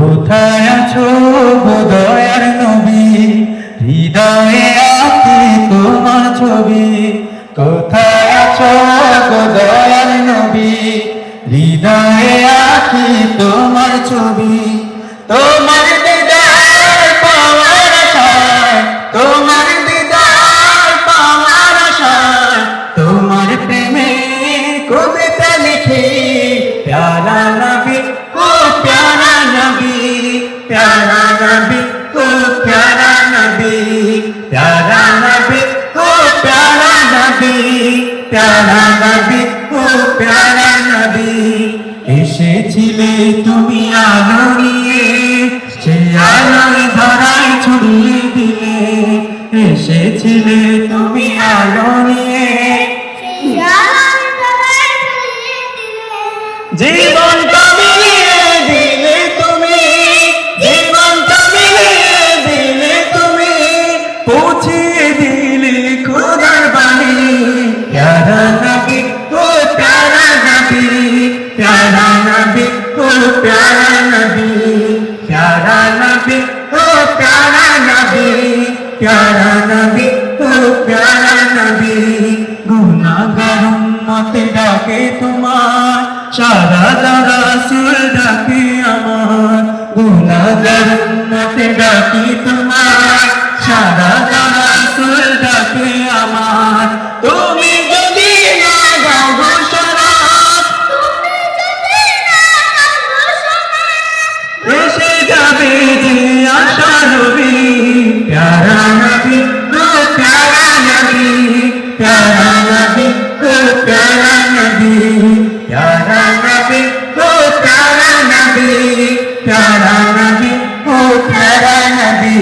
কোথায় আছো গো দয়ার নবী, হৃদয়ে আঁকি তোমার ছবি। কোথায় আছো গো দয়ার নবী, হৃদয়ে আঁকি তোমার ছবি। তোমার দিদার পাওয়ার আশায়, তোমার দিদার পাওয়ার আশায়, তোমার প্রেমে কবিতা লিখি। প্যারা নবী ও প্যারা নবী, প্যারা নবী ও প্যারা নবী, প্যারা নবী ও প্যারা নবী, প্যারা নবী ও প্যারা নবী। এসেছিলে তুমি আলো নিয়ে, সে আলোয় ধরায় ছড়িয়ে দিলে। এসেছিলে তুমি আলো নিয়ে, জীবনটা মিলিয়ে দিলে তুমি, জীবনটা মিলিয়ে দিলে তুমি, পৌঁছিয়ে দিলে খোদার বাণী। প্যারা নবী ও প্যারা নবী, প্যারা নবী ও প্যারা নবী, প্যারা নবী ও প্যারা নবী, প্যারা নবী ও প্যারা নবী। গুনাহগার উম্মত ডাকে তোমার, সারা রাসূল ডাকে আমার। গুনাহগার উম্মত ডাকে তোমার, সারা রাসূল ডাকে আমার। তুমি যদি না গাও গো শরৎ, এসে যাবে যে আশা নবী। প্যারা নবী ও প্যারা নবী, প্যারা নবী ও প্যারা নবী, প্যারা নবী ও প্যারা নবী, প্যারা নবী ও প্যারা নবী,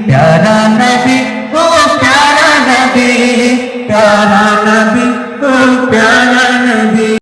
প্যারা নবী ও প্যারা নবী, প্যারা নবী